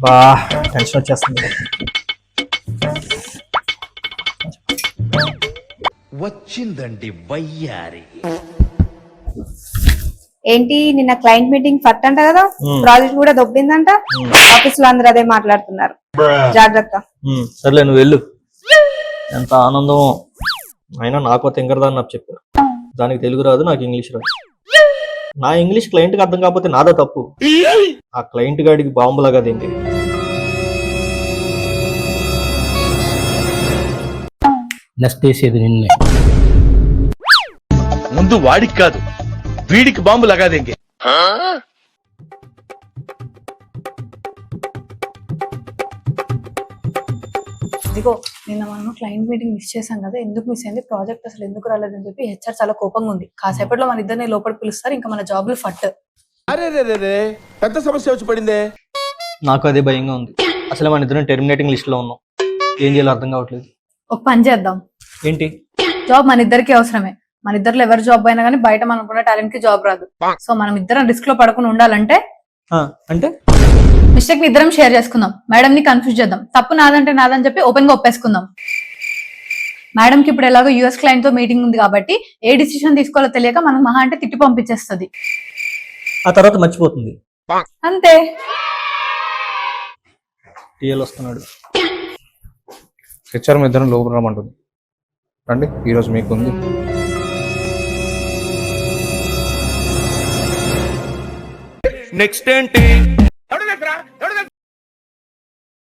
బా టెన్షన్ వచ్చేస్తుంది. వచ్చిందండి వయ్యారి. ఏంటి నిన్న క్లయింట్ మీటింగ్ ఫట్ అంట కదా, ప్రాజెక్ట్ కూడా దొబ్బిందంట. ఆఫీస్ లో అందరూ అదే మాట్లాడుతున్నారు. జాగ్రత్త. సర్లే నువ్వు వెళ్ళు. ఎంత ఆనందం. అయినా నాకు తింగరదా అని నాకు చెప్పారు. దానికి తెలుగు రాదు, నాకు ఇంగ్లీష్ రాదు. నా ఇంగ్లీష్ క్లయింట్కి అర్థం కాకపోతే నాదా తప్పు. ఆ క్లయింట్ గాడికి బాంబులాగా దిండి. నెక్స్ట్ వేసేది నిన్నే. ముందు వాడికి కాదు వీడికి బాంబు లగాదేంగే. ఇదిగో నిన్న మనం క్లయింట్ మీటింగ్ మిస్ చేసాం కదా, ఎందుకు మిస్ అయింది, ప్రాజెక్ట్ అసలు ఎందుకు రాలేదని చెప్పి హెచ్ఆర్ చాలా కోపంగా ఉంది. కాసేపట్లో మన ఇద్దరిని లోపలికి పిలుస్తారు, ఇంకా మన జాబ్లు ఫట్. అరే పెద్ద సమస్య వచ్చి పడిందే. నాకు అదే భయంగా ఉంది. అసలు మన ఇద్దరం టెర్మినేటింగ్ లిస్ట్ లో ఉన్నాం. ఏం చేయాలో అర్థం కావట్లేదు. ఒక పని చేద్దాం. ఏంటి? జాబ్ మన ఇద్దరికి అవసరమే. మన ఇద్దరు ఎవరి జాబ్ అయినా కానీ బయట మనం అనుకున్న టాలెంట్ కి జాబ్ రాదు. సో మనం ఇద్దరం రిస్క్ లో పడకుండా ఉండాలంటే అంటే మిస్టేక్ ని ఇద్దరం షేర్ చేసుకుందాం. మేడం ని కన్ఫ్యూజ్ చేద్దాం. తప్పు నాదంటే నాదని చెప్పి ఓపెన్ గా ఒప్పేసుకుందాం. మేడం కి ఇప్పుడు ఎలాగో యూఎస్ క్లయింట్ తో మీటింగ్ ఉంది కాబట్టి ఏ డిసిషన్ తీసుకోవాలో తెలియక మనం మహా అంటే తిట్టి పంపించేస్తుంది. ఆ తర్వాత మర్చిపోతుంది. అంతే. టీఎల్ వస్తున్నాడు. హెచ్ఆర్ మీ ఇద్దరం లోపల రమ్మంటుంది. రండి, ఈరోజు మీకుంది. నెక్స్ట్ ఏంటి?